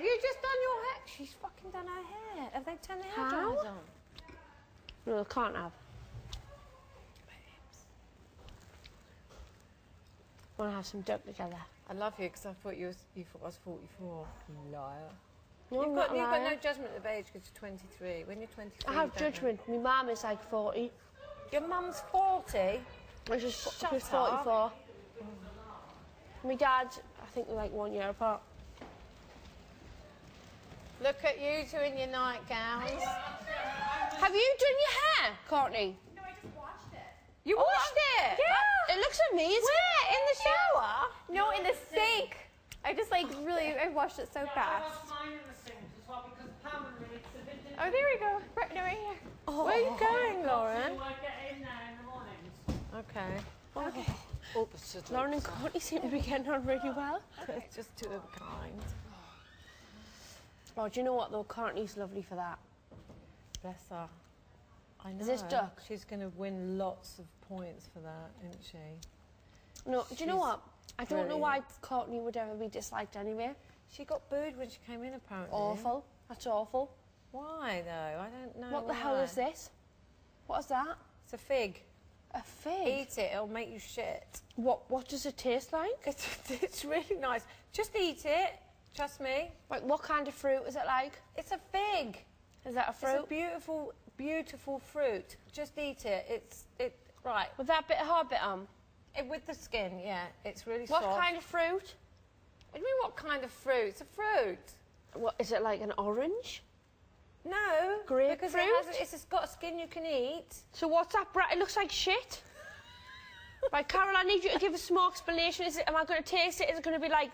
you just done your hair? She's fucking done her hair. Have they turned the hair dryers on? No, they can't have. Want to have some duck together? I love you because I thought you thought I was 44. You liar. No, You've I'm got not a liar. no judgment of age because you're 23. When you're 23, I have you don't know. judgment. My mum is like 40. Your mum's 40. She's Shut 44. up. My dad, I think they're like 1 year apart. Look at you two in your nightgowns. Have you done your hair, Courtney? No, I just watched it. You watched it? Yeah. It looks amazing. Where? In the shower? No, in the sink. I just like really, I watched it so fast. Mine in the sink as well because Pam reads the video. Oh, there we go. Right, no, right here. Oh. Where are you going, Lauren? So I get in there in the mornings. Okay. Okay. Opposite. Lauren and Courtney seem to be getting on really well. It's just two of a kind. Oh, do you know what though? Courtney's lovely for that. Bless her. I know. Is this duck? She's going to win lots of points for that, isn't she? No, do you know She's what? I don't know why brilliant. Courtney would ever be disliked anyway. She got booed when she came in, apparently. Awful. That's awful. Why, though? I don't know. What the hell is this? What is that? It's a fig. A fig? Eat it, it'll make you shit. What does it taste like? It's really nice. Just eat it. Trust me. Like, what kind of fruit is it like? It's a fig. Is that a It's fruit? a beautiful, beautiful fruit. Just eat it. Right. With that bit of hard bit on? With the skin, yeah. It's really What soft. kind of fruit? What do you mean, what kind of fruit? It's a fruit. What, is it like an orange? No. Grapefruit? Because it's got a skin you can eat. So what's that? It looks like shit. Right, Carol, I need you to give a small explanation. Am I going to taste it? Is it going to be like...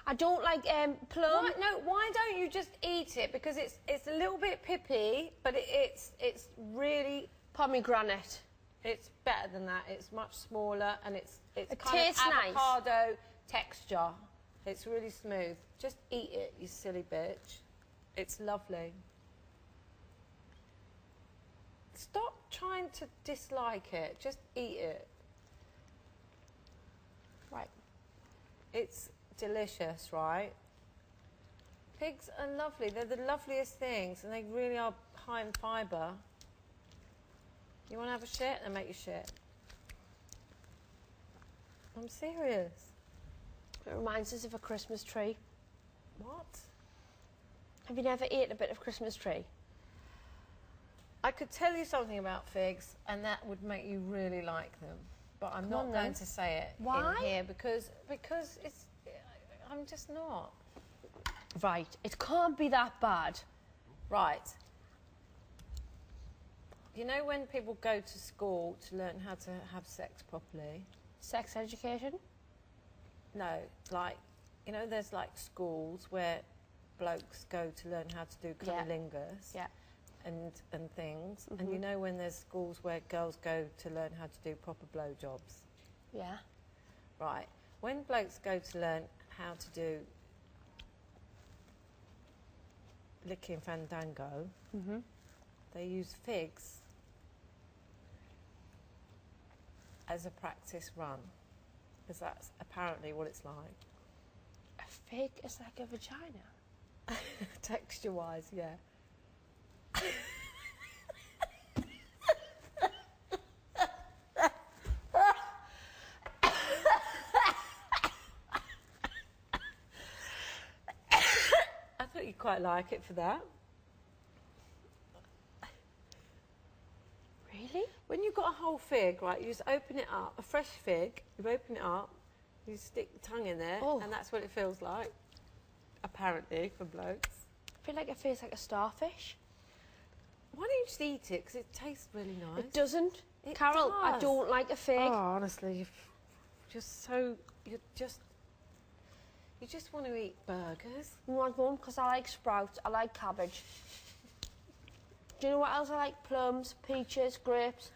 I don't like plum. Why, no, why don't you just eat it? Because it's a little bit pippy, but it's really... Pomegranate. It's better than that. It's much smaller and it's It kind tastes of nice. avocado texture. It's really smooth. Just eat it, you silly bitch. It's lovely. Stop trying to dislike it. Just eat it. Right. It's delicious, right? Pigs are lovely. They're the loveliest things and they really are high in fibre. You want to have a shit? Then make you shit. I'm serious. It reminds us of a Christmas tree. What? Have you never ate a bit of Christmas tree? I could tell you something about figs and that would make you really like them. But I'm not going to say it Why? in here because it's... I'm just not. Right. It can't be that bad. Right. You know when people go to school to learn how to have sex properly? Sex education? No, like, you know, there's like schools where blokes go to learn how to do cunnilingus Yeah. and things. And you know when there's schools where girls go to learn how to do proper blowjobs? Yeah. Right. When blokes go to learn how to do licky and fandango, they use figs as a practice run, because that's apparently what it's like. A fig is like a vagina. Texture-wise, yeah. I thought you'd quite like it for that. Really? When you've got a whole fig, right, you just open it up, a fresh fig, you open it up, you stick the tongue in there, Oh. and that's what it feels like, apparently, for blokes. I feel like it feels like a starfish. Why don't you just eat it, because it tastes really nice. It doesn't. It Carol, I does. don't like a fig. Oh, honestly, you just want to eat burgers. You want one? Because I like sprouts, I like cabbage. Do you know what else I like? Plums, peaches, grapes.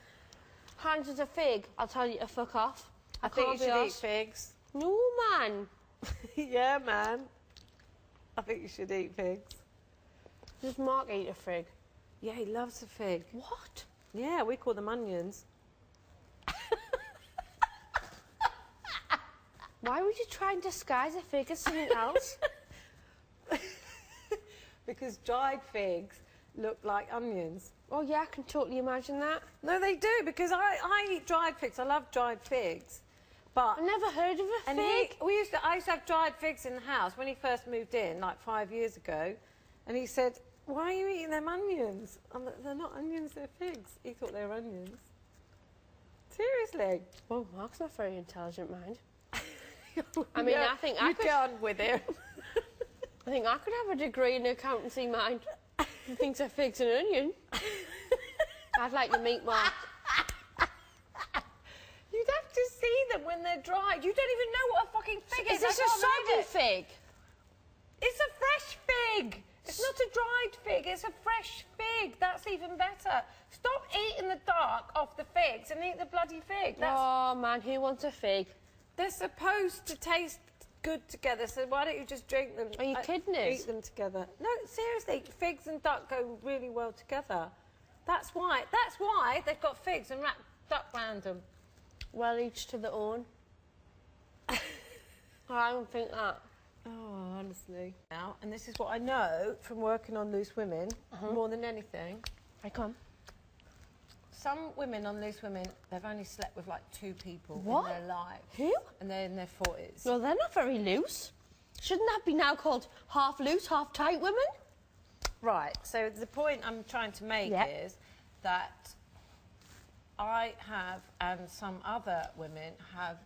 Hands as a fig, I'll tell you to fuck off. I think you can't be should eat arsed. figs. No, man. Yeah, man. I think you should eat figs. Does Mark eat a fig? Yeah, he loves a fig. What? Yeah, we call them onions. Why would you try and disguise a fig as something else? because dried figs look like onions. Oh yeah, I can totally imagine that. No, they do, because I eat dried figs. I love dried figs. But I've never heard of a and fig. I used to have dried figs in the house when he first moved in, like 5 years ago. And he said, "Why are you eating them onions?" I'm like, "They're not onions, they're figs." He thought they were onions. Seriously. Well, Mark's not very intelligent, mind. I mean, I think I You're could. done with him. I think I could have a degree in accountancy, mind. He thinks a fig's an onion. I'd like to meet Mark. You'd have to see them when they're dried. You don't even know what a fucking fig is. Is this I a can't soggy read it. fig? It's a fresh fig. It's not a dried fig. It's a fresh fig. That's even better. Stop eating the dark off the figs and eat the bloody fig. Oh man, who wants a fig? They're supposed to taste good together, so why don't you just drink them? Are you kidding us? Eat them together. No, seriously, figs and duck go really well together. That's why they've got figs and wrapped duck round them. Well, each to their own. I don't think that. Oh, honestly. Now, and this is what I know from working on Loose Women, more than anything. I come. Some women on Loose Women, they've only slept with like 2 people What? in their lives. Who? And they're in their 40s. Well, they're not very loose. Shouldn't that be now called half loose, half tight women? Right, so the point I'm trying to make Yeah. is that I have, and some other women have,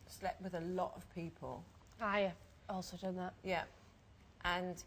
slept with a lot of people. I have also done that. Yeah. And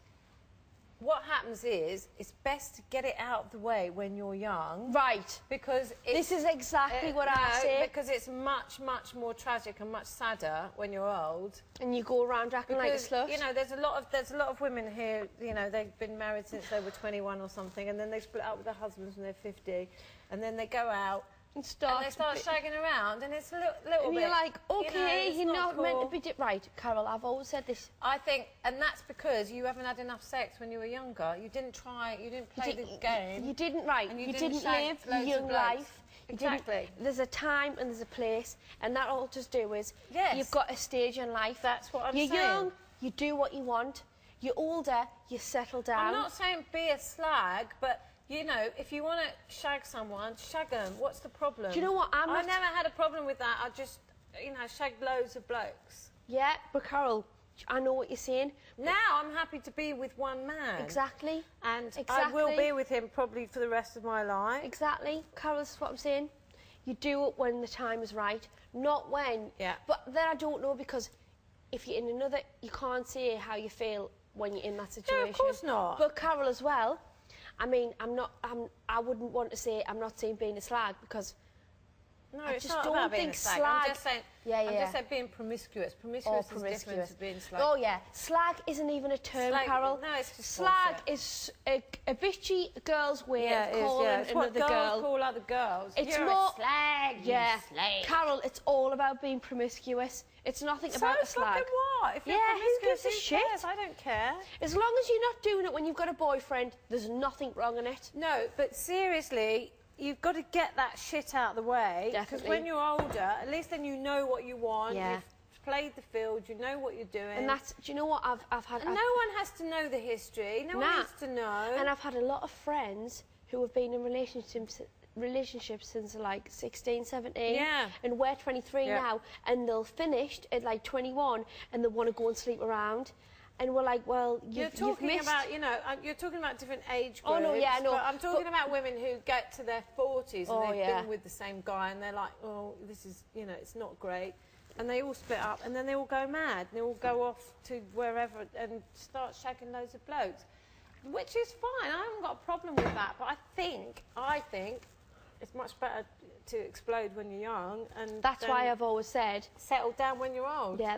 what happens is, it's best to get it out of the way when you're young. Right. Because This is exactly what I say. Because it's much, much more tragic and much sadder when you're old. And you go around acting like a Because, slut. you know, there's a lot of women here, you know, they've been married since they were 21 or something, and then they split up with their husbands when they're 50, and then they go out and and start, they start shagging around, and it's a little and bit... you're like, okay, it's you're not meant to cool. be... Right, Carol, I've always said this. I think, and that's because you haven't had enough sex when you were younger. You didn't try, you didn't play the game. You didn't, right. And You, you didn't didn't shag live loads your of young blokes. life. You didn't- Exactly. There's a time and there's a place, and that all just do is Yes. you've got a stage in life. That's what I'm You're saying. young, you do what you want. You're older, you settle down. I'm not saying be a slag, but... You know, if you want to shag someone, shag them. What's the problem? Do you know what? I never had a problem with that. I just, you know, shagged loads of blokes. Yeah, but Carol, I know what you're saying. Now I'm happy to be with one man. Exactly. And I will Exactly. be with him probably for the rest of my life. Exactly. Carol, this is what I'm saying. You do it when the time is right, not when. Yeah. But then I don't know, because if you're in another, you can't say how you feel when you're in that situation. course not. But Carol as well. I mean, I wouldn't want to say, I'm not saying being a slag, because No, I it's just not don't about being think a slag. slag- I'm just saying, Yeah, I'm yeah. just saying being promiscuous. Promiscuous is different to being slag. Oh yeah, slag isn't even a term, Slag- Carol. no, it's just slag bullshit. is a bitchy girl's way yeah, of it is, calling yeah. It's what another girls girl. call other girls. It's You're more a slag, Yeah, you slag. Carol, it's all about being promiscuous. It's nothing So about a slag. fucking what? If you're Yeah, who promiscuous, gives a shit? cares? I don't care. As long as you're not doing it when you've got a boyfriend, there's nothing wrong in it. No, but seriously, you've got to get that shit out of the way. Because Definitely. when you're older, at least then you know what you want. Yeah. You've played the field, you know what you're doing. And that's, do you know what I've had? And I've- no one has to know the history. No one Nah. needs to know. And I've had a lot of friends who have been in relationships since like 16, 17. Yeah. And we're 23 Yeah. now, and they'll finished at like 21, and they want to go and sleep around. And we're like, well, You're you've talking missed. about, you know, you're talking about different age groups. Oh, no, yeah, I know. But I'm talking But- about women who get to their 40s and Oh, they've yeah. been with the same guy and they're like, oh, this is, you know, it's not great. And they all split up and then they all go mad. And they all go off to wherever and start shagging loads of blokes. Which is fine. I haven't got a problem with that. But I think it's much better to explode when you're young. And That's then why I've always said, settle down when you're old. yeah.